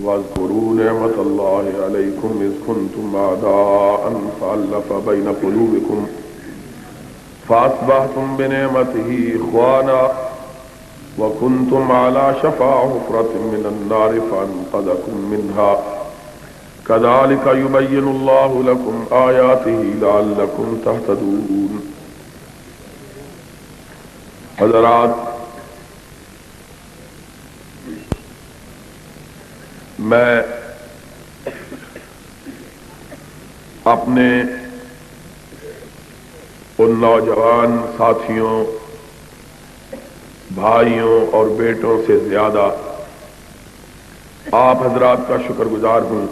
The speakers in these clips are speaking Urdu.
واذكروا نعمة الله عليكم إذ كنتم أعداء فألف بين قلوبكم فأصبحتم بنعمته إخوانا وكنتم على شفا حفرة من النار فأنقذكم منها كذلك يبين الله لكم آياته لعلكم تهتدون. حضرات، میں اپنے ان نوجوان ساتھیوں، بھائیوں اور بیٹوں سے زیادہ آپ حضرات کا شکر گزار ہوں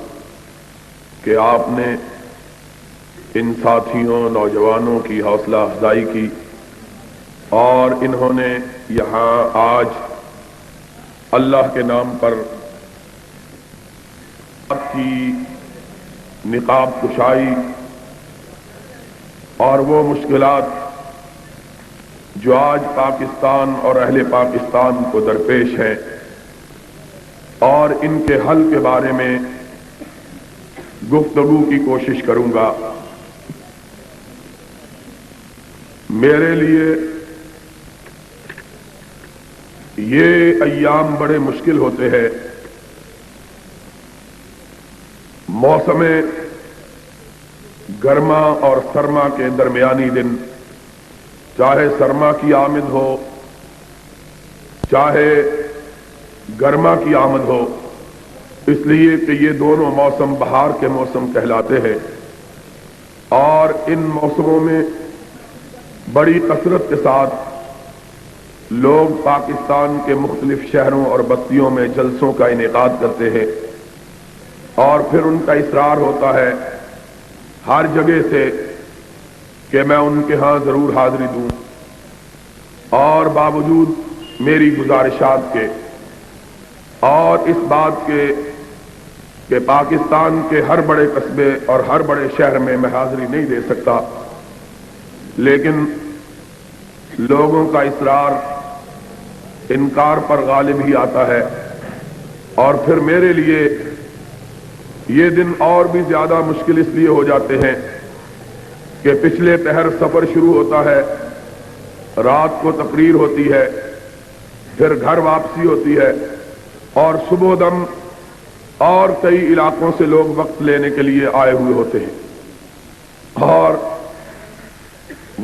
کہ آپ نے ان ساتھیوں نوجوانوں کی حوصلہ افزائی کی اور انہوں نے یہاں آج اللہ کے نام پر کی نقاب کشائی اور وہ مشکلات جو آج پاکستان اور اہل پاکستان کو درپیش ہیں اور ان کے حل کے بارے میں گفتگو کی کوشش کروں گا. میرے لیے یہ ایام بڑے مشکل ہوتے ہیں. موسم گرما اور سرما کے درمیانی دن، چاہے سرما کی آمد ہو چاہے گرما کی آمد ہو، اس لیے کہ یہ دونوں موسم بہار کے موسم کہلاتے ہیں اور ان موسموں میں بڑی کثرت کے ساتھ لوگ پاکستان کے مختلف شہروں اور بستیوں میں جلسوں کا انعقاد کرتے ہیں اور پھر ان کا اصرار ہوتا ہے ہر جگہ سے کہ میں ان کے ہاں ضرور حاضری دوں، اور باوجود میری گزارشات کے اور اس بات کے کہ پاکستان کے ہر بڑے قصبے اور ہر بڑے شہر میں میں حاضری نہیں دے سکتا، لیکن لوگوں کا اصرار انکار پر غالب ہی آتا ہے. اور پھر میرے لیے یہ دن اور بھی زیادہ مشکل اس لیے ہو جاتے ہیں کہ پچھلے پہر سفر شروع ہوتا ہے، رات کو تقریر ہوتی ہے، پھر گھر واپسی ہوتی ہے اور صبح دم اور کئی علاقوں سے لوگ وقت لینے کے لیے آئے ہوئے ہوتے ہیں، اور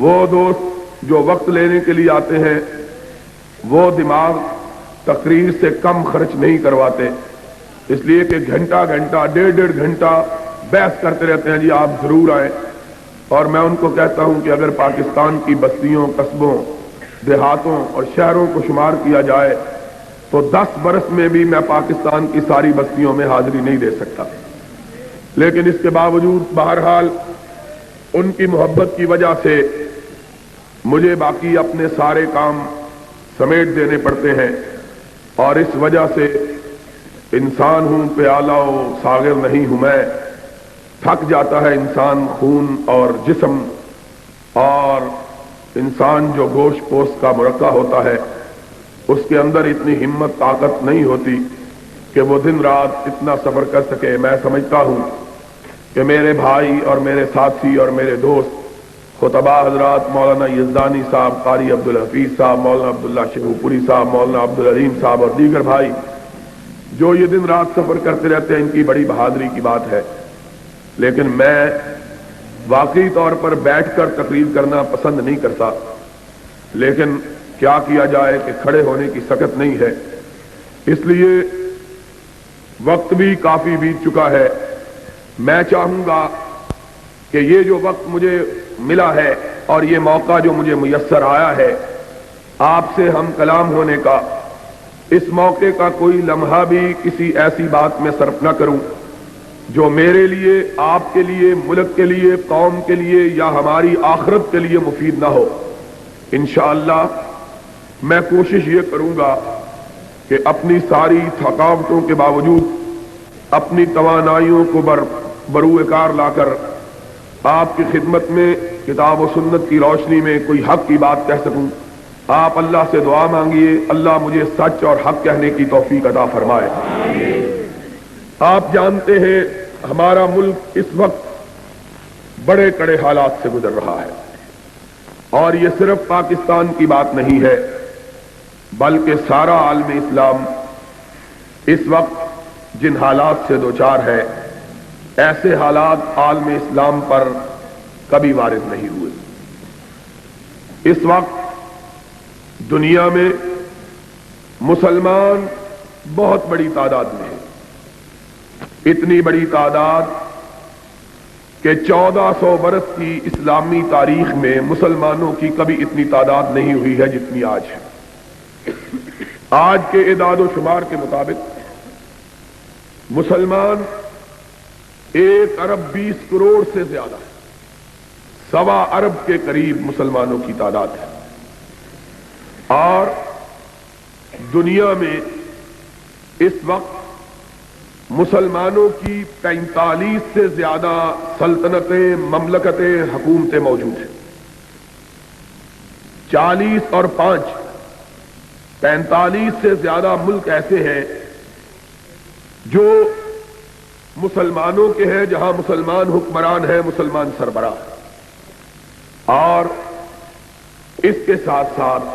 وہ دوست جو وقت لینے کے لیے آتے ہیں وہ دماغ تقریر سے کم خرچ نہیں کرواتے، اس لیے کہ گھنٹہ گھنٹہ ڈیڑھ گھنٹہ بحث کرتے رہتے ہیں جی آپ ضرور آئیں. اور میں ان کو کہتا ہوں کہ اگر پاکستان کی بستیوں، قصبوں، دیہاتوں اور شہروں کو شمار کیا جائے تو 10 برس میں بھی میں پاکستان کی ساری بستیوں میں حاضری نہیں دے سکتا. لیکن اس کے باوجود بہرحال ان کی محبت کی وجہ سے مجھے باقی اپنے سارے کام سمیٹ دینے پڑتے ہیں، اور اس وجہ سے انسان ہوں پیالہ و ساغر نہیں ہوں میں. تھک جاتا ہے انسان خون اور جسم، اور انسان جو گوشت پوست کا مرکب ہوتا ہے اس کے اندر اتنی ہمت طاقت نہیں ہوتی کہ وہ دن رات اتنا سفر کر سکے. میں سمجھتا ہوں کہ میرے بھائی اور میرے ساتھی اور میرے دوست خطبہ حضرات مولانا یزدانی صاحب، قاری عبدالحفیظ صاحب، مولانا عبداللہ شیخو پوری صاحب، مولانا عبدالعلیم صاحب اور دیگر بھائی جو یہ دن رات سفر کرتے رہتے ہیں، ان کی بڑی بہادری کی بات ہے. لیکن میں واقعی طور پر بیٹھ کر تقریر کرنا پسند نہیں کرتا، لیکن کیا کیا جائے کہ کھڑے ہونے کی سکت نہیں ہے. اس لیے وقت بھی کافی بیت چکا ہے. میں چاہوں گا کہ یہ جو وقت مجھے ملا ہے اور یہ موقع جو مجھے میسر آیا ہے آپ سے ہم کلام ہونے کا، اس موقع کا کوئی لمحہ بھی کسی ایسی بات میں صرف نہ کروں جو میرے لیے، آپ کے لیے، ملک کے لیے، قوم کے لیے یا ہماری آخرت کے لیے مفید نہ ہو. انشاءاللہ میں کوشش یہ کروں گا کہ اپنی ساری تھکاوٹوں کے باوجود اپنی توانائیوں کو بروئے کار لا کر آپ کی خدمت میں کتاب و سنت کی روشنی میں کوئی حق کی بات کہہ سکوں. آپ اللہ سے دعا مانگیے اللہ مجھے سچ اور حق کہنے کی توفیق عطا فرمائے. آپ جانتے ہیں ہمارا ملک اس وقت بڑے کڑے حالات سے گزر رہا ہے، اور یہ صرف پاکستان کی بات نہیں ہے بلکہ سارا عالم اسلام اس وقت جن حالات سے دوچار ہے، ایسے حالات عالم اسلام پر کبھی وارد نہیں ہوئے۔ اس وقت دنیا میں مسلمان بہت بڑی تعداد میں ہیں، اتنی بڑی تعداد کہ 1400 برس کی اسلامی تاریخ میں مسلمانوں کی کبھی اتنی تعداد نہیں ہوئی ہے جتنی آج ہے۔ آج کے اعداد و شمار کے مطابق مسلمان 1 ارب 20 کروڑ سے زیادہ ہے، 1.25 ارب کے قریب مسلمانوں کی تعداد ہے، اور دنیا میں اس وقت مسلمانوں کی 45 سے زیادہ سلطنتیں، مملکتیں، حکومتیں موجود ہیں۔ 40 اور 5 45 سے زیادہ ملک ایسے ہیں جو مسلمانوں کے ہیں، جہاں مسلمان حکمران ہیں، مسلمان سربراہ ہیں، اور اس کے ساتھ ساتھ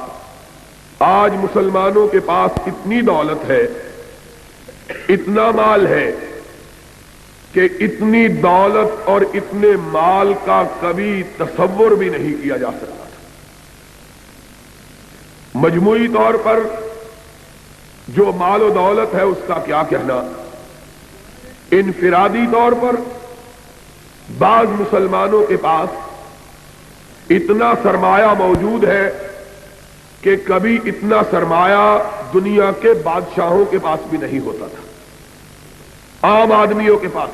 آج مسلمانوں کے پاس اتنی دولت ہے، اتنا مال ہے کہ اتنی دولت اور اتنے مال کا کبھی تصور بھی نہیں کیا جا سکتا تھا۔ مجموعی طور پر جو مال و دولت ہے اس کا کیا کہنا، انفرادی طور پر بعض مسلمانوں کے پاس اتنا سرمایہ موجود ہے کہ کبھی اتنا سرمایہ دنیا کے بادشاہوں کے پاس بھی نہیں ہوتا تھا، عام آدمیوں کے پاس،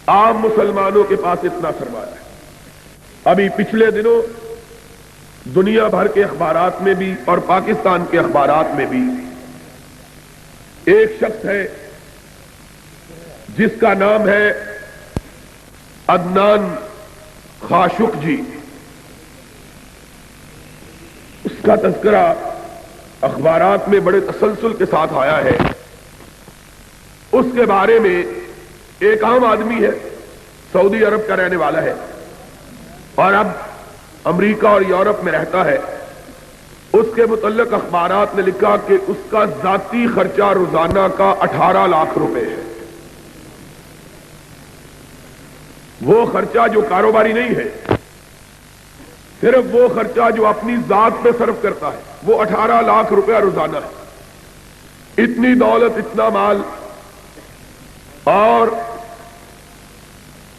عام مسلمانوں کے پاس اتنا سرمایہ ہے۔ ابھی پچھلے دنوں دنیا بھر کے اخبارات میں بھی اور پاکستان کے اخبارات میں بھی ایک شخص ہے جس کا نام ہے عدنان خاشق جی، اس کا تذکرہ اخبارات میں بڑے تسلسل کے ساتھ آیا ہے۔ اس کے بارے میں ایک عام آدمی ہے، سعودی عرب کا رہنے والا ہے اور اب امریکہ اور یورپ میں رہتا ہے۔ اس کے متعلق اخبارات نے لکھا کہ اس کا ذاتی خرچہ روزانہ کا 18 لاکھ روپے ہے۔ وہ خرچہ جو کاروباری نہیں ہے، صرف وہ خرچہ جو اپنی ذات پہ صرف کرتا ہے، وہ 18 لاکھ روپیہ روزانہ ہے۔ اتنی دولت، اتنا مال، اور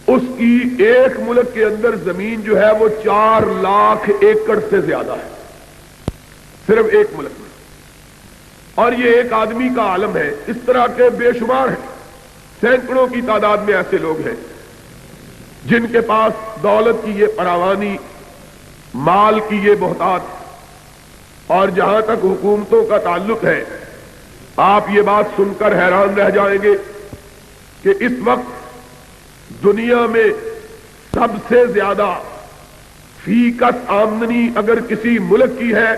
اس کی ایک ملک کے اندر زمین جو ہے وہ 4 لاکھ ایکڑ سے زیادہ ہے، صرف ایک ملک میں۔ اور یہ ایک آدمی کا عالم ہے۔ اس طرح کے بے شمار ہیں، سینکڑوں کی تعداد میں ایسے لوگ ہیں جن کے پاس دولت کی یہ فراوانی، مال کی یہ بہتات، اور جہاں تک حکومتوں کا تعلق ہے، آپ یہ بات سن کر حیران رہ جائیں گے کہ اس وقت دنیا میں سب سے زیادہ فی کس آمدنی اگر کسی ملک کی ہے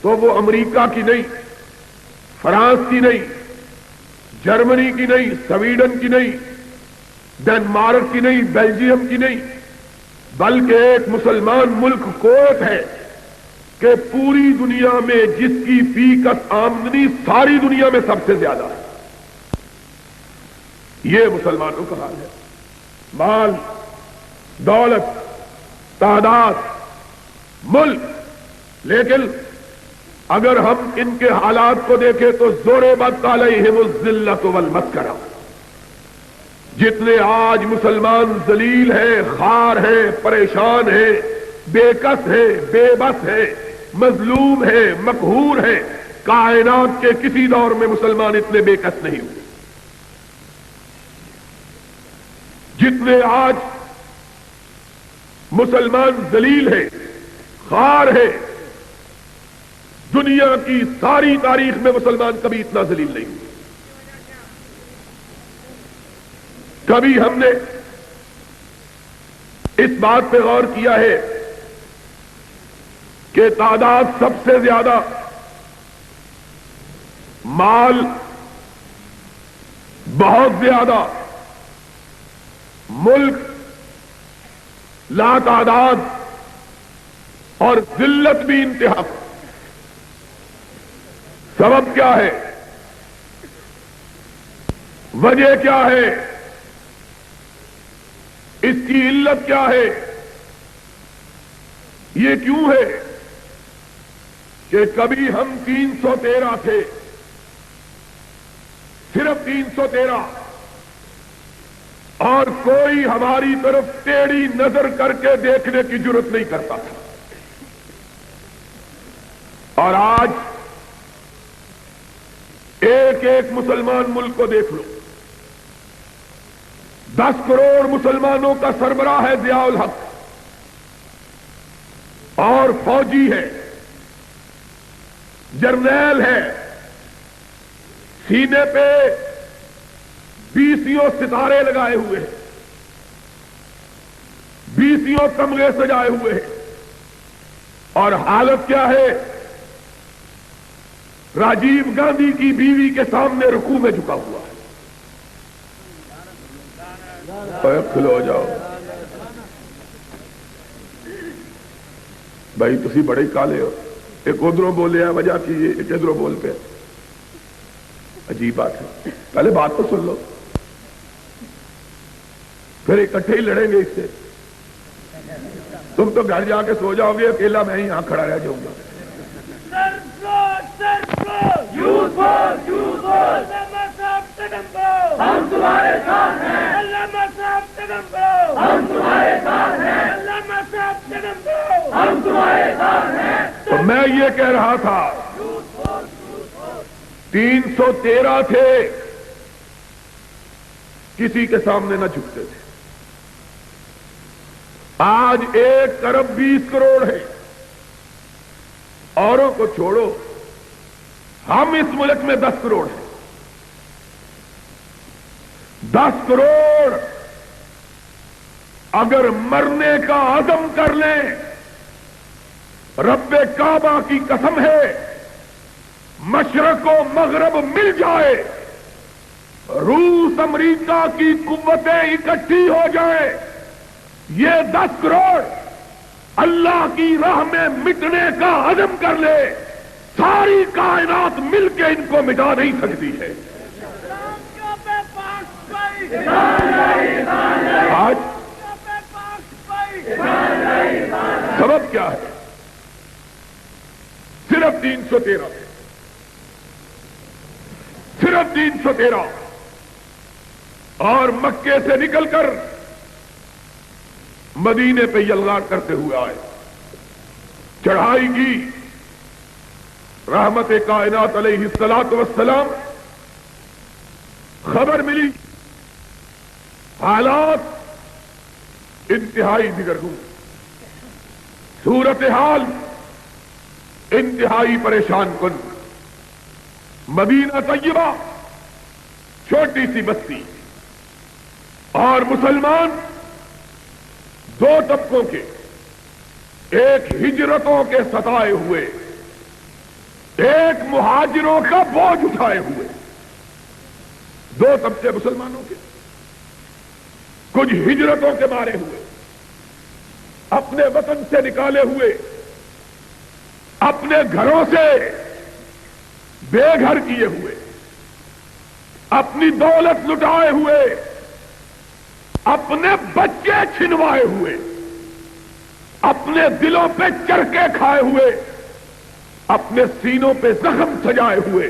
تو وہ امریکہ کی نہیں، فرانس کی نہیں، جرمنی کی نہیں، سویڈن کی نہیں، ڈنمارک کی نہیں، بیلجیم کی نہیں، بلکہ ایک مسلمان ملک کویت ہے کہ پوری دنیا میں جس کی فی کس آمدنی ساری دنیا میں سب سے زیادہ ہے۔ یہ مسلمانوں کا حال ہے۔ مال، دولت، تعداد، ملک، لیکن اگر ہم ان کے حالات کو دیکھیں تو ضربت علیہم الذلۃ والمسکرہ، جتنے آج مسلمان ذلیل ہیں، خوار ہیں، پریشان ہیں، بے کس ہیں، بے بس ہیں، مظلوم ہیں، مقہور ہیں، کائنات کے کسی دور میں مسلمان اتنے بے کس نہیں ہوئے۔ جتنے آج مسلمان ذلیل ہیں، خوار ہیں، دنیا کی ساری تاریخ میں مسلمان کبھی اتنا ذلیل نہیں ہوئے۔ کبھی ہم نے اس بات پہ غور کیا ہے کہ تعداد سب سے زیادہ مال بہت زیادہ ملک لاتعداد اور ذلت بھی انتہا. سبب کیا ہے؟ وجہ کیا ہے؟ اس کی علت کیا ہے؟ یہ کیوں ہے کہ کبھی ہم 313 تھے، صرف 313، اور کوئی ہماری طرف ٹیڑھی نظر کر کے دیکھنے کی جرات نہیں کرتا تھا. اور آج ایک ایک مسلمان ملک کو دیکھ لو. 10 کروڑ مسلمانوں کا سربراہ ہے ضیاء الحق، اور فوجی ہے، جرنیل ہے، سینے پہ 20 ستارے لگائے ہوئے ہیں، 20 تمغے سجائے ہوئے ہیں. اور حالت کیا ہے؟ راجیو گاندھی کی بیوی کے سامنے رکوع میں جھکا ہوا ہے. کھلو جاؤ بھائی، تسی بڑے کالے ہو. ایک ادھروں بولے ہیں وجہ کی، ایک ادھروں بولتے ہیں. عجیب بات ہے. پہلے بات تو سن لو، پھر اکٹھے ہی لڑیں گے اس سے. تم تو گھر جا کے سو جاؤ گے، اکیلا میں ہی یہاں کھڑا رہ جاؤں گا. ہم تمہارے ساتھ ہیں، ہم تمہارے ساتھ ہیں، ہم تمہارے ساتھ ہیں. تو میں یہ کہہ رہا تھا 313 تھے، کسی کے سامنے نہ جھکتے تھے. آج 1 ارب 20 کروڑ ہے. اوروں کو چھوڑو، ہم اس ملک میں 10 کروڑ ہیں. 10 کروڑ اگر مرنے کا عزم کر لیں، رب کعبہ کی قسم ہے، مشرق و مغرب مل جائے، روس امریکہ کی قوتیں اکٹھی ہو جائیں، یہ 10 کروڑ اللہ کی راہ میں مٹنے کا عزم کر لے، ساری کائنات مل کے ان کو مٹا نہیں سکتی ہے. آج سبب کیا ہے؟ صرف 313، صرف 313. اور مکے سے نکل کر مدینے پہ یلغار کرتے ہوئے آئے، چڑھائی کی. رحمت کائنات علیہ الصلوۃ والسلام، خبر ملی حالات انتہائی بگڑ گئی، صورتحال انتہائی پریشان کن. مدینہ طیبہ چھوٹی سی بستی، اور مسلمان 2 طبقوں کے، ایک ہجرتوں کے ستائے ہوئے، ایک مہاجروں کا بوجھ اٹھائے ہوئے. 2 طبقے مسلمانوں کے، کچھ ہجرتوں کے مارے ہوئے، اپنے وطن سے نکالے ہوئے، اپنے گھروں سے بے گھر کیے ہوئے، اپنی دولت لٹائے ہوئے، اپنے بچے چھنوائے ہوئے، اپنے دلوں پہ چرکے کھائے ہوئے، اپنے سینوں پہ زخم سجائے ہوئے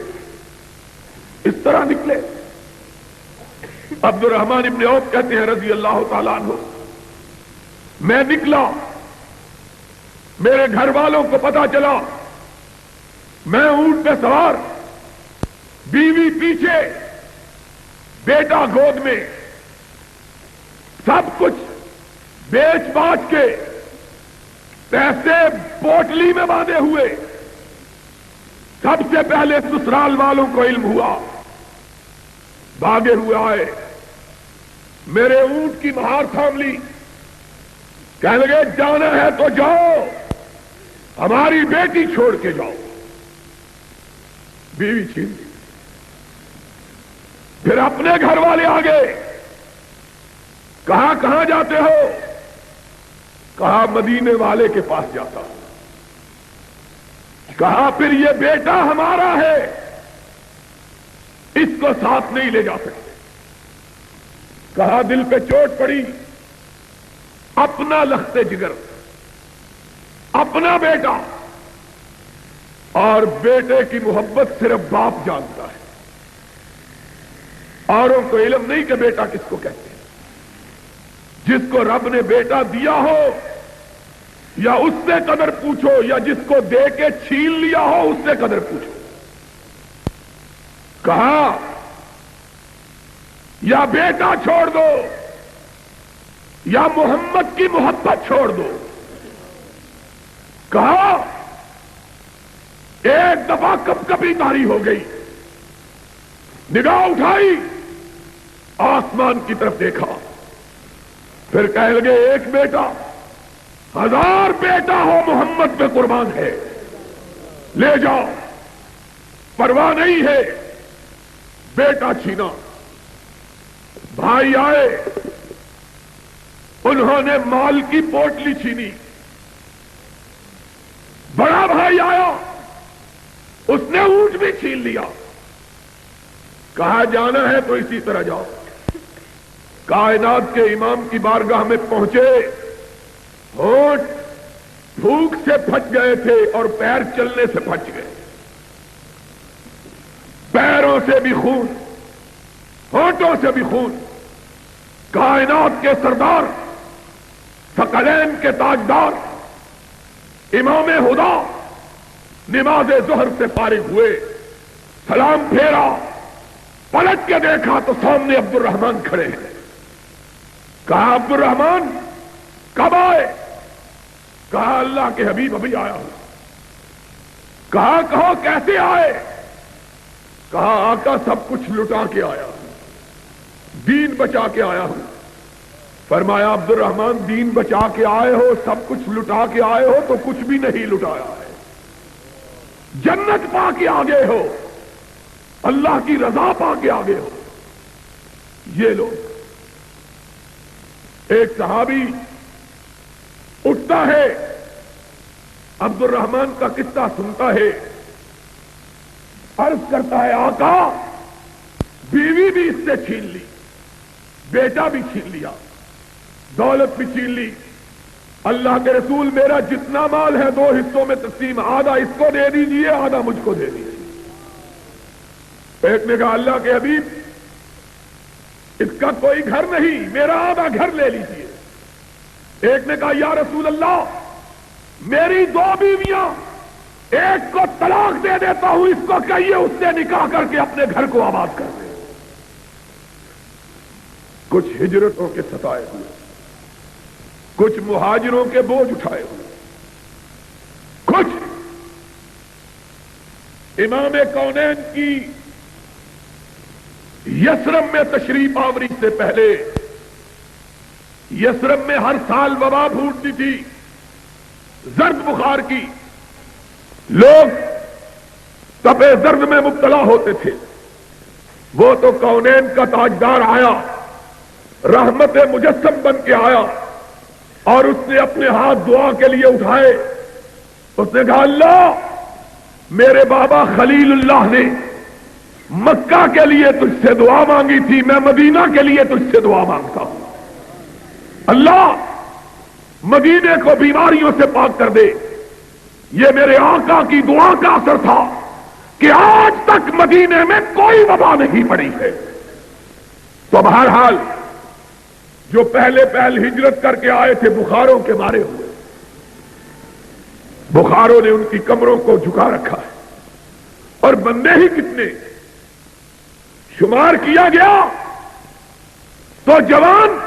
اس طرح نکلے. عبد الرحمن ابن عوف کہتے ہیں رضی اللہ تعالیٰ عنہ، میں نکلا، میرے گھر والوں کو پتا چلا، میں اونٹ پہ سوار، بیوی پیچھے، بیٹا گود میں، سب کچھ بیچ باچ کے، پیسے پوٹلی میں باندھے ہوئے. سب سے پہلے سسرال والوں کو علم ہوا، بھاگے ہوئے آئے، میرے اونٹ کی مہار تھام لی، کہنے لگے جانا ہے تو جاؤ، ہماری بیٹی چھوڑ کے جاؤ. بیوی چھین لی. پھر اپنے گھر والے آگے کہا کہاں جاتے ہو؟ کہا مدینے والے کے پاس جاتا ہوں۔ کہا پھر یہ بیٹا ہمارا ہے، اس کو ساتھ نہیں لے جا سکتے۔ کہا دل پہ چوٹ پڑی، اپنا لخت جگر، اپنا بیٹا، اور بیٹے کی محبت صرف باپ جانتا ہے، اوروں کو علم نہیں کہ بیٹا کس کو کہتے ہیں۔ جس کو رب نے بیٹا دیا ہو یا اس سے قدر پوچھو، یا جس کو دے کے چھین لیا ہو اس سے قدر پوچھو۔ کہا یا بیٹا چھوڑ دو یا محمد کی محبت چھوڑ دو۔ کہا ایک دفعہ کب کبھی تاری ہو گئی، نگاہ اٹھائی، آسمان کی طرف دیکھا، پھر کہنے لگے ایک بیٹا، 1000 بیٹا ہو محمد پہ قربان ہے، لے جاؤ، پرواہ نہیں ہے۔ بیٹا چھینا، بھائی آئے، انہوں نے مال کی پوٹلی چھینی، بڑا بھائی آیا، اس نے اونٹ بھی چھین لیا۔ کہا جانا ہے تو اسی طرح جاؤ۔ کائنات کے امام کی بارگاہ میں پہنچے، ہونٹ بھوک سے پھٹ گئے تھے اور پیر چلنے سے پھٹ گئے، پیروں سے بھی خون، ہونٹوں سے بھی خون۔ کائنات کے سردار، ثقلین کے تاجدار، امام ہدا نماز ظہر سے فارغ ہوئے، سلام پھیرا، پلٹ کے دیکھا تو سامنے عبد الرحمن کھڑے ہیں۔ کہا عبد الرحمن کب آئے؟ کہا اللہ کے حبیب ابھی آیا ہوں۔ کہا کہو کیسے آئے؟ کہا آقا سب کچھ لٹا کے آیا ہوں، دین بچا کے آیا ہوں۔ فرمایا عبد الرحمن دین بچا کے آئے ہو، سب کچھ لٹا کے آئے ہو تو کچھ بھی نہیں لٹایا ہے، جنت پا کے آگے ہو، اللہ کی رضا پا کے آگے ہو۔ یہ لوگ، ایک صحابی اٹھتا ہے، عبد الرحمن کا قصہ سنتا ہے، عرض کرتا ہے آقا بیوی بھی اس سے چھین لی، بیٹا بھی چھین لیا، دولت بھی چھین لی۔ اللہ کے رسول میرا جتنا مال ہے 2 حصوں میں تقسیم، آدھا اس کو دے دیجیے، آدھا مجھ کو دے دیجیے۔ ایک نے کہا اللہ کے حبیب اس کا کوئی گھر نہیں، میرا آدھا گھر لے لیجیے۔ ایک نے کہا یا رسول اللہ میری 2 بیویاں، ایک کو طلاق دے دیتا ہوں، اس کو کہیے اس سے نکاح کر کے اپنے گھر کو آباد کر دے۔ کچھ ہجرتوں کے ستائے ہوئے، کچھ مہاجروں کے بوجھ اٹھائے ہوئے، کچھ امام کونین کی یثرب میں تشریف آوری سے پہلے، یثرب میں ہر سال وبا پھوٹتی تھی، زرد بخار کی، لوگ تپے زرد میں مبتلا ہوتے تھے۔ وہ تو کونین کا تاجدار آیا، رحمت مجسم بن کے آیا، اور اس نے اپنے ہاتھ دعا کے لیے اٹھائے۔ اس نے کہا اللہ میرے بابا خلیل اللہ نے مکہ کے لیے تجھ سے دعا مانگی تھی، میں مدینہ کے لیے تجھ سے دعا مانگتا ہوں، اللہ مدینے کو بیماریوں سے پاک کر دے۔ یہ میرے آقا کی دعا کا اثر تھا کہ آج تک مدینے میں کوئی وبا نہیں پڑی ہے۔ تو بہرحال جو پہلے ہجرت کر کے آئے تھے بخاروں کے مارے ہوئے، بخاروں نے ان کی کمروں کو جھکا رکھا ہے، اور بندے ہی کتنے، شمار کیا گیا تو جوان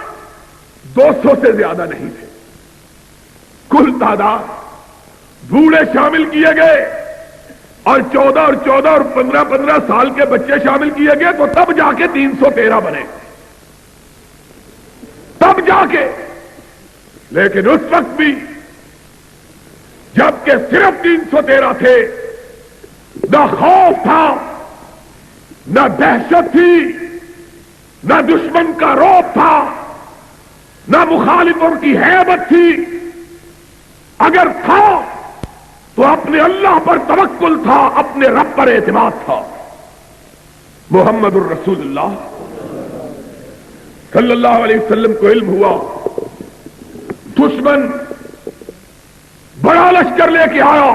200 سے زیادہ نہیں تھے، کل تعداد بوڑھے شامل کیے گئے، اور 14 اور 15 سال کے بچے شامل کیے گئے، تو تب جا کے 313 بنے، تب جا کے۔ لیکن اس وقت بھی جبکہ صرف 313 تھے، نہ خوف تھا، نہ دہشت تھی، نہ دشمن کا رعب تھا، نہ مخالفوں کی ہیبت تھی، اگر تھا تو اپنے اللہ پر توکل تھا، اپنے رب پر اعتماد تھا۔ محمد الرسول اللہ صلی اللہ علیہ وسلم کو علم ہوا دشمن بڑا لشکر لے کے آیا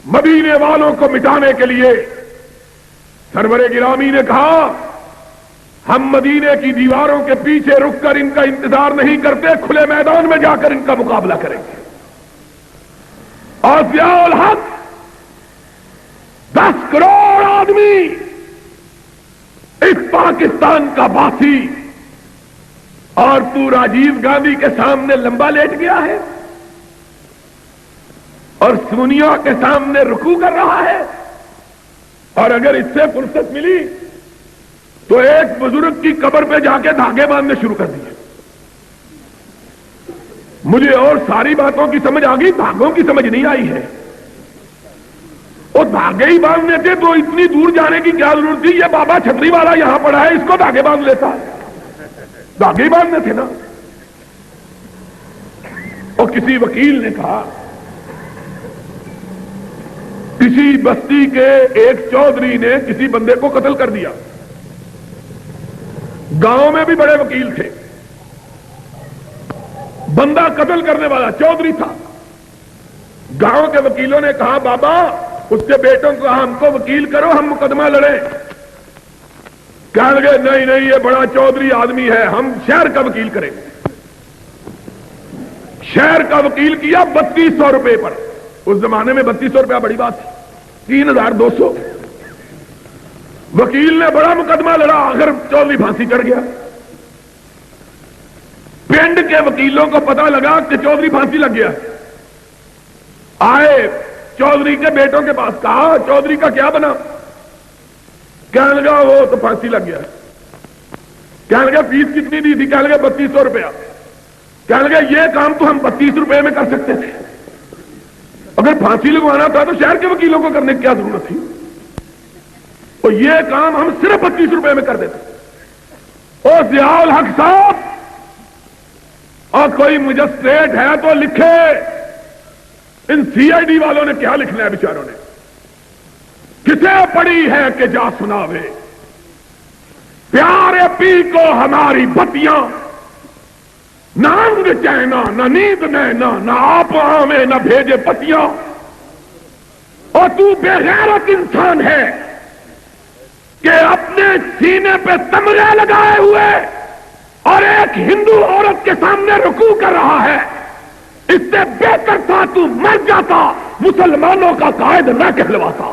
مدینے والوں کو مٹانے کے لیے۔ سرور گرامی نے کہا ہم مدینے کی دیواروں کے پیچھے رک کر ان کا انتظار نہیں کرتے، کھلے میدان میں جا کر ان کا مقابلہ کریں گے۔ اور ضیاء الحق 10 کروڑ آدمی اس پاکستان کا باسی، اور تو راجیو گاندھی کے سامنے لمبا لیٹ گیا ہے اور سونیا کے سامنے رکوع کر رہا ہے۔ اور اگر اس سے فرصت ملی تو ایک بزرگ کی قبر پہ جا کے دھاگے باندھنے شروع کر دیے۔ مجھے اور ساری باتوں کی سمجھ آ گئی، دھاگوں کی سمجھ نہیں آئی ہے۔ اور دھاگے ہی باندھنے تھے تو اتنی دور جانے کی کیا ضرورت تھی؟ یہ بابا چھتری والا یہاں پڑا ہے، اس کو دھاگے باندھ لیتا۔ دھاگے ہی باندھنے تھے نا۔ اور کسی وکیل نے کہا کسی بستی کے ایک چودھری نے کسی بندے کو قتل کر دیا۔ گاؤں میں بھی بڑے وکیل تھے، بندہ قتل کرنے والا چودھری تھا۔ گاؤں کے وکیلوں نے کہا بابا اس کے بیٹوں کو ہم کو وکیل کرو، ہم مقدمہ لڑیں۔ کہنے لگے نہیں نہیں، یہ بڑا چودھری آدمی ہے، ہم شہر کا وکیل کریں گے۔ شہر کا وکیل کیا 3200 روپے پر۔ اس زمانے میں 3200 روپیہ بڑی بات تھی، 3200۔ وکیل نے بڑا مقدمہ لڑا، آخر چودھری پھانسی چڑھ گیا۔ پنڈ کے وکیلوں کو پتا لگا کہ چودھری پھانسی لگ گیا، آئے چودھری کے بیٹوں کے پاس، کہا چودھری کا کیا بنا؟ کہنے لگا وہ تو پھانسی لگ گیا۔ کہنے لگا فیس کتنی دی تھی؟ کہنے لگا 3200 روپیہ۔ کہنے لگا یہ کام تو ہم 32 روپے میں کر سکتے تھے، اگر پھانسی لگوانا تھا تو شہر کے وکیلوں کو کرنے کی کیا ضرورت تھی؟ اور یہ کام ہم صرف 32 روپے میں کر دیتے۔ اور ضیاء الحق صاحب، اور کوئی مجسٹریٹ ہے تو لکھے، ان سی آئی ڈی والوں نے کیا لکھنا ہے بیچاروں نے؟ کسے پڑی ہے کہ جا سناوے، پیارے پی کو ہماری بتیاں، نہ انگ چینا نہ نیند نینا، نہ آپ آوے نہ بھیجے پتیاں۔ اور تو بے غیرت انسان ہے کہ اپنے سینے پہ تمغے لگائے ہوئے اور ایک ہندو عورت کے سامنے رکوع کر رہا ہے۔ اس سے بہتر تھا تو مر جاتا، مسلمانوں کا قائد نہ کہلواتا۔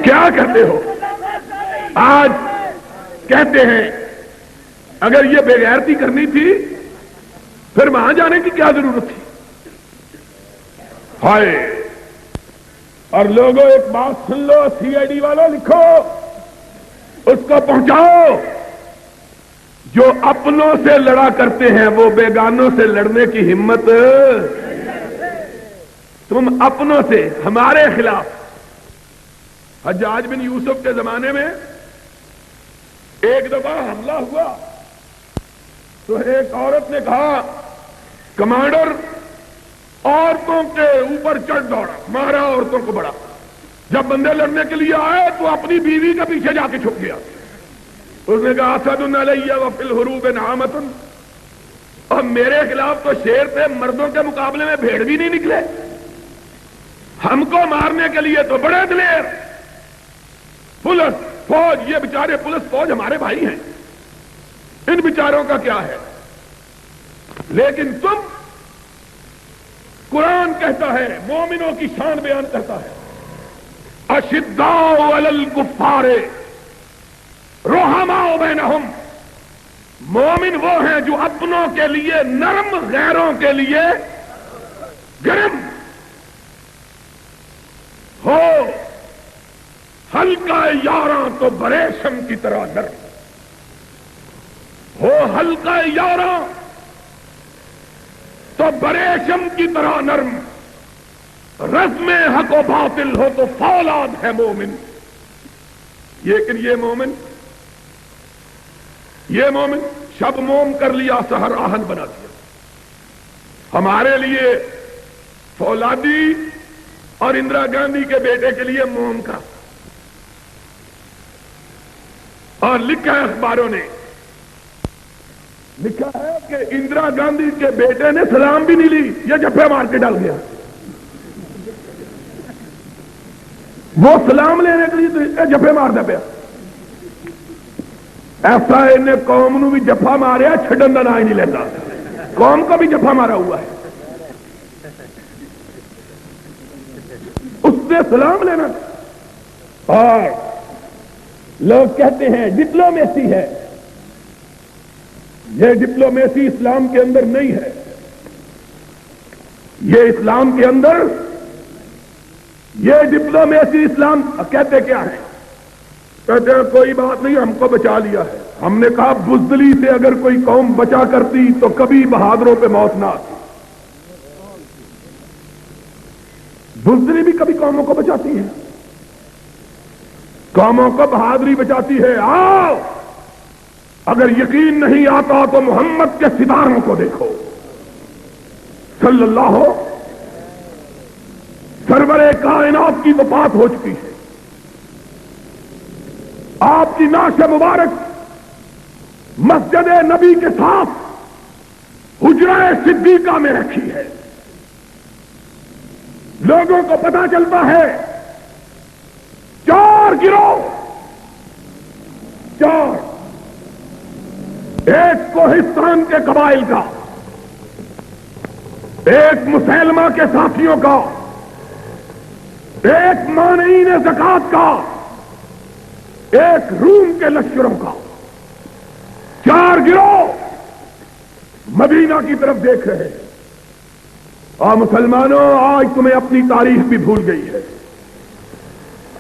کیا کہتے ہو؟ آج کہتے ہیں اگر یہ بے غیرتی کرنی تھی پھر وہاں جانے کی کیا ضرورت تھی؟ ہائے! اور لوگوں ایک بات سن لو، سی آئی ڈی والوں لکھو، اس کو پہنچاؤ، جو اپنوں سے لڑا کرتے ہیں وہ بیگانوں سے لڑنے کی ہمت، تم اپنوں سے ہمارے خلاف۔ حجاج بن یوسف کے زمانے میں ایک دفعہ حملہ ہوا تو ایک عورت نے کہا کمانڈر عورتوں کے اوپر چڑھ دوڑا، مارا عورتوں کو بڑا۔ جب بندے لڑنے کے لیے آئے تو اپنی بیوی کے پیچھے جا کے چھپ گیا۔ اس نے کہا اسد علیہ وفی الحروب نعمۃ، اور میرے خلاف تو شیر تھے، مردوں کے مقابلے میں بھیڑ بھی نہیں نکلے، ہم کو مارنے کے لیے تو بڑے دلیر۔ پولیس فوج، یہ بیچارے پولیس فوج ہمارے بھائی ہیں، ان بیچاروں کا کیا ہے؟ لیکن تم، قرآن کہتا ہے، مومنوں کی شان بیان کرتا ہے، اشداء علی الکفار رحماء بینہم، مومن وہ ہیں جو اپنوں کے لیے نرم، غیروں کے لیے گرم ہو، ہلکا یاراں تو بریشم کی طرح نرم ہو، ہلکا یاراں تو بریشم کی طرح نرم، رزم حق و باطل ہو تو فولاد ہے مومن. لیکن یہ مومن شب موم کر لیا، سحر آہن بنا دیا. ہمارے لیے فولادی اور اندرا گاندھی کے بیٹے کے لیے موم کا. اور لکھا ہے اخباروں نے، لکھا ہے کہ اندرا گاندھی کے بیٹے نے سلام بھی نہیں لی، یہ جھپے مار کے ڈال گیا. وہ سلام لینے کے لیے جھپے مار دے پیا. ایسا انہیں قوم نو بھی جفا ماریا، چھڈن کا نام ہی نہیں لیتا. قوم کو بھی جفا مارا ہوا ہے. اس نے سلام لینا. اور لوگ کہتے ہیں ڈپلومیسی ہے. یہ ڈپلومیسی اسلام کے اندر نہیں ہے. یہ اسلام کے اندر، یہ ڈپلومیسی اسلام کہتے کیا ہے؟ کہتے ہیں کوئی بات نہیں، ہم کو بچا لیا ہے. ہم نے کہا بزدلی سے اگر کوئی قوم بچا کرتی تو کبھی بہادروں پہ موت نہ آتی. بزدلی بھی کبھی قوموں کو بچاتی ہے، قوموں کو بہادری بچاتی ہے. آؤ، اگر یقین نہیں آتا تو محمد کے ستاروں کو دیکھو. صلی اللہ ہو، سرور کائنات کی وفات ہو چکی ہے. آپ کی نعش مبارک مسجد نبی کے ساتھ حجرہ صدیقہ میں رکھی ہے. لوگوں کو پتا چلتا ہے 4 گروہ، 4، ایک کوہستان کے قبائل کا، ایک مسلمہ کے ساتھیوں کا، ایک مانعین زکات کا، ایک روم کے لشکروں کا. 4 گروہ مدینہ کی طرف دیکھ رہے ہیں. اور مسلمانوں، آج تمہیں اپنی تاریخ بھی بھول گئی ہے.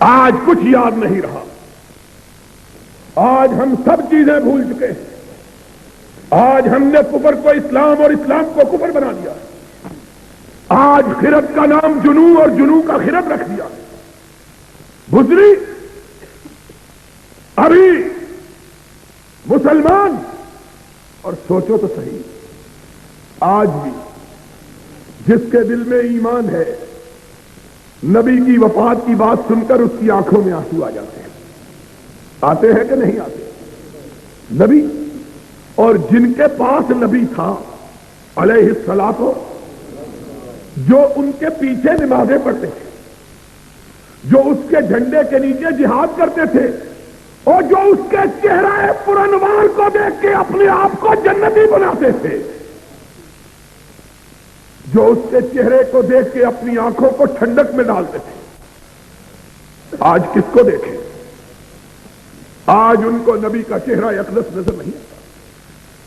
آج کچھ یاد نہیں رہا. آج ہم سب چیزیں بھول چکے ہیں. آج ہم نے کفر کو اسلام اور اسلام کو کفر بنا دیا. آج خرد کا نام جنو اور جنو کا خرد رکھ دیا. بزری ابھی مسلمان، اور سوچو تو صحیح، آج بھی جس کے دل میں ایمان ہے، نبی کی وفات کی بات سن کر اس کی آنکھوں میں آنسو آ جاتے ہیں. آتے ہیں کہ نہیں آتے؟ نبی، اور جن کے پاس نبی تھا علیہ الصلاۃ، جو ان کے پیچھے نمازیں پڑھتے تھے، جو اس کے جھنڈے کے نیچے جہاد کرتے تھے، اور جو اس کے چہرہ پرانوار کو دیکھ کے اپنے آپ کو جنتی بناتے تھے، جو اس کے چہرے کو دیکھ کے اپنی آنکھوں کو ٹھنڈک میں ڈالتے تھے، آج کس کو دیکھیں؟ آج ان کو نبی کا چہرہ اقدس نظر نہیں آتا.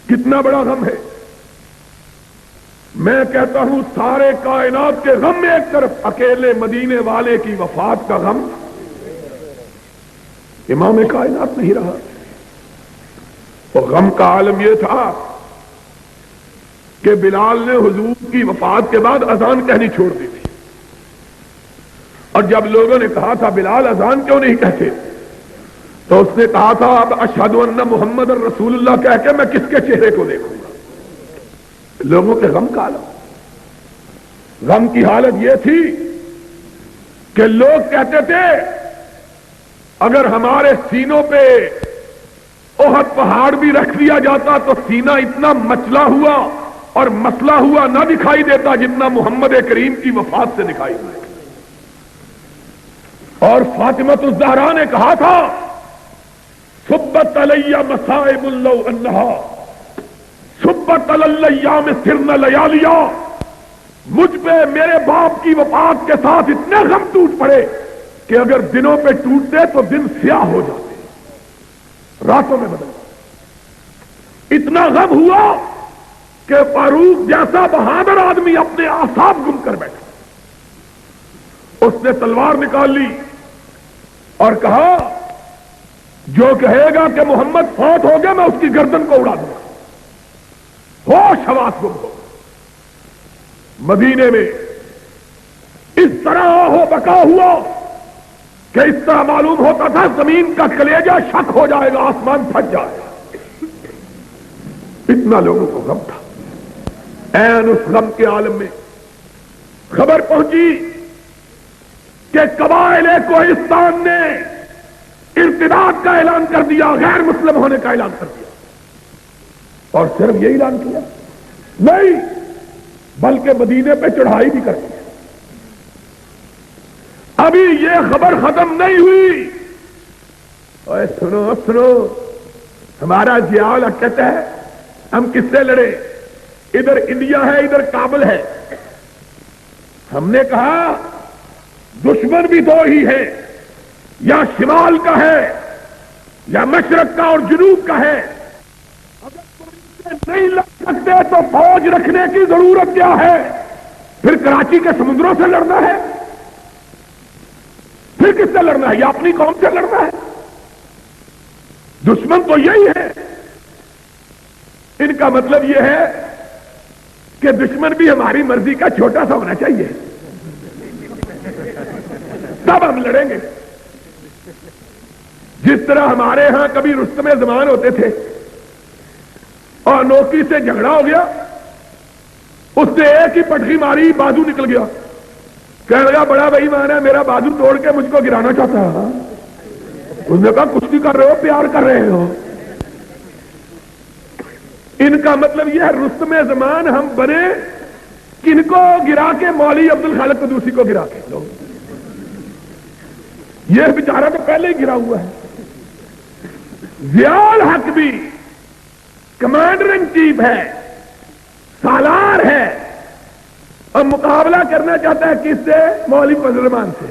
کتنا بڑا غم ہے. میں کہتا ہوں سارے کائنات کے غم میں ایک طرف، اکیلے مدینے والے کی وفات کا غم. امام کائنات نہیں رہا. تو غم کا عالم یہ تھا کہ بلال نے حضور کی وفات کے بعد اذان کہنی چھوڑ دی تھی. اور جب لوگوں نے کہا تھا بلال اذان کیوں نہیں کہتے، تو اس نے کہا تھا اب اشہد ان محمد رسول اللہ کہہ کے میں کس کے چہرے کو دیکھوں گا. لوگوں کے غم کا عالم. غم کی حالت یہ تھی کہ لوگ کہتے تھے اگر ہمارے سینوں پہ احد پہاڑ بھی رکھ دیا جاتا تو سینہ اتنا مچلا ہوا اور مسلا ہوا نہ دکھائی دیتا جتنا محمد کریم کی وفات سے دکھائی دے. اور فاطمۃ الزہرا نے کہا تھا سبت علی مصائب لو انہا سبت علی الایام سرن لیالیا. مجھ پہ میرے باپ کی وفات کے ساتھ اتنے غم ٹوٹ پڑے کہ اگر دنوں پہ ٹوٹتے تو دن سیاہ ہو جاتے، راتوں میں بدل جاتے. اتنا غم ہوا کہ فاروق جیسا بہادر آدمی اپنے اعصاب گم کر بیٹھا. اس نے تلوار نکال لی اور کہا جو کہے گا کہ محمد فوت ہو گیا میں اس کی گردن کو اڑا دوں گا. ہوش حواس گم ہو. مدینے میں اس طرح ہو بکا ہوا کہ اس طرح معلوم ہوتا تھا زمین کا کلیجہ شک ہو جائے گا، آسمان پھٹ جائے گا، اتنا لوگوں کو غم تھا۔ عین اس غم کے عالم میں خبر پہنچی کہ قبائل کوہستان نے ارتداد کا اعلان کر دیا، غیر مسلم ہونے کا اعلان کر دیا، اور صرف یہ اعلان کیا نہیں بلکہ مدینے پہ چڑھائی بھی کر دی۔ ابھی یہ خبر ختم نہیں ہوئی، اور سنو سنو، ہمارا ضیاء کہتا ہے ہم کس سے لڑے، ادھر انڈیا ہے ادھر کابل ہے۔ ہم نے کہا دشمن بھی دو ہی ہے، یا شمال کا ہے یا مشرق کا اور جنوب کا ہے، اگر تم ان سے نہیں لڑ سکتے تو فوج رکھنے کی ضرورت کیا ہے؟ پھر کراچی کے سمندروں سے لڑنا ہے؟ پھر کس سے لڑنا ہے؟ یا اپنی قوم سے لڑنا ہے؟ دشمن تو یہی ہے۔ ان کا مطلب یہ ہے کہ دشمن بھی ہماری مرضی کا چھوٹا سا ہونا چاہیے، تب ہم لڑیں گے۔ جس طرح ہمارے ہاں کبھی رستم زمان ہوتے تھے اور نوکی سے جھگڑا ہو گیا، اس نے ایک ہی پٹخی ماری، بازو نکل گیا، کہنے لگا بڑا بھائی مان ہے، میرا بازو توڑ کے مجھ کو گرانا چاہتا ہے۔ اس نے کہا کشتی کر رہے ہو پیار کر رہے ہو؟ ان کا مطلب یہ ہے رستم زمان ہم بنے کن کو گرا کے؟ مولوی عبد الخالق قدوسی کو گرا کے۔ یہ بیچارہ تو پہلے ہی گرا ہوا ہے۔ ضیاء الحق بھی کمانڈر ان چیف ہے، سالار ہے، اور مقابلہ کرنا چاہتا ہے کس سے؟ مولوی فضل الرحمان سے،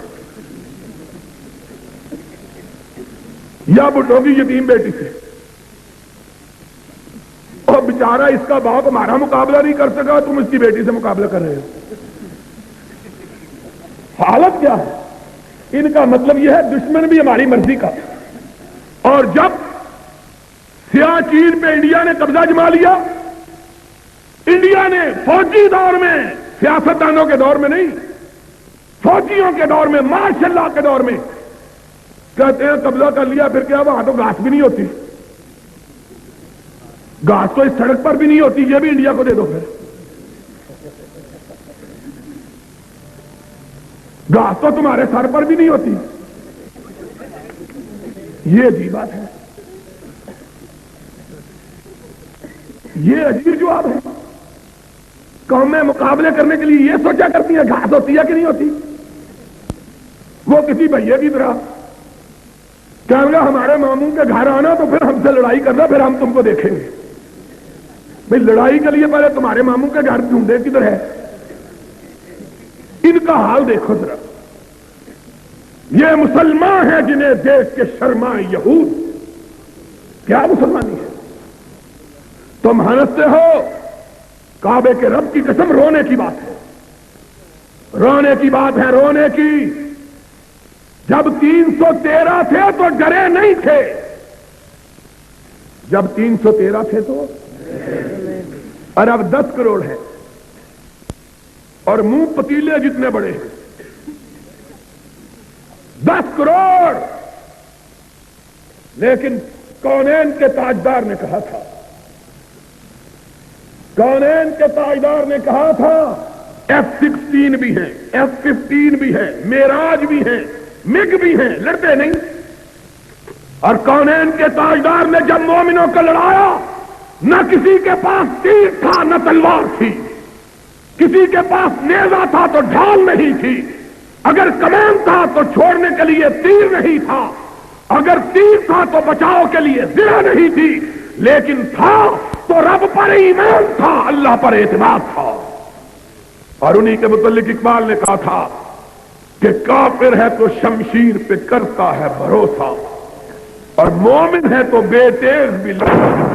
یا بھٹو کی یتیم بیٹی سے۔ اور بیچارہ اس کا باپ ہمارا مقابلہ نہیں کر سکا، تم اس کی بیٹی سے مقابلہ کر رہے ہو۔ حالت کیا ہے؟ ان کا مطلب یہ ہے دشمن بھی ہماری مرضی کا۔ اور جب سیاہ چین پہ انڈیا نے قبضہ جما لیا، انڈیا نے فوجی دور میں، سیاستدانوں کے دور میں نہیں، فوجیوں کے دور میں، مارشل لا کے دور میں، کہتے ہیں قبضہ کر لیا، پھر کیا وہاں تو گھاس بھی نہیں ہوتی، گھاس تو اس سڑک پر بھی نہیں ہوتی، یہ بھی انڈیا کو دے دو، پھر گھاس تو تمہارے سر پر بھی نہیں ہوتی۔ یہ عجیب بات ہے، یہ عجیب جواب ہے۔ قومیں مقابلے کرنے کے لیے یہ سوچا کرتی ہیں گھاس ہوتی ہے کہ نہیں ہوتی۔ وہ کسی بھیا کی طرح کہنے لگا ہمارے ماموں کے گھر آنا تو پھر ہم سے لڑائی کرنا، پھر ہم تم کو دیکھیں گے۔ بھئی لڑائی کے لیے پہلے تمہارے ماموں کے گھر ڈھونڈے کدھر ہے؟ ان کا حال دیکھو ذرا۔ یہ مسلمان ہیں جنہیں دیکھ کے شرمائے یہود۔ کیا مسلمانی ہے؟ تم ہنستے ہو، کعبے کے رب کی قسم رونے کی بات ہے، رونے کی بات ہے، رونے کی۔ جب 313 تھے تو ڈرے نہیں تھے، جب 313 تھے تو، اور اب 10 کروڑ ہے، اور منہ پتیلے جتنے بڑے ہیں، 10 کروڑ۔ لیکن کونین کے تاجدار نے کہا تھا، کونین کے تاجدار نے کہا تھا F-16 بھی ہیں، F-15 بھی ہیں، میراج بھی ہیں، مگ بھی ہیں، لڑتے نہیں۔ اور کونین کے تاجدار نے جب مومنوں کو لڑایا، نہ کسی کے پاس تیر تھا نہ تلوار تھی، کسی کے پاس نیزہ تھا تو ڈھال نہیں تھی، اگر کمان تھا تو چھوڑنے کے لیے تیر نہیں تھا، اگر تیر تھا تو بچاؤ کے لیے زرہ نہیں تھی، لیکن تھا تو رب پر ایمان تھا، اللہ پر اعتماد تھا۔ اور انہی کے متعلق اقبال نے کہا تھا کہ کافر ہے تو شمشیر پہ کرتا ہے بھروسہ، اور مومن ہے تو بے تیغ بھی لڑتا ہے۔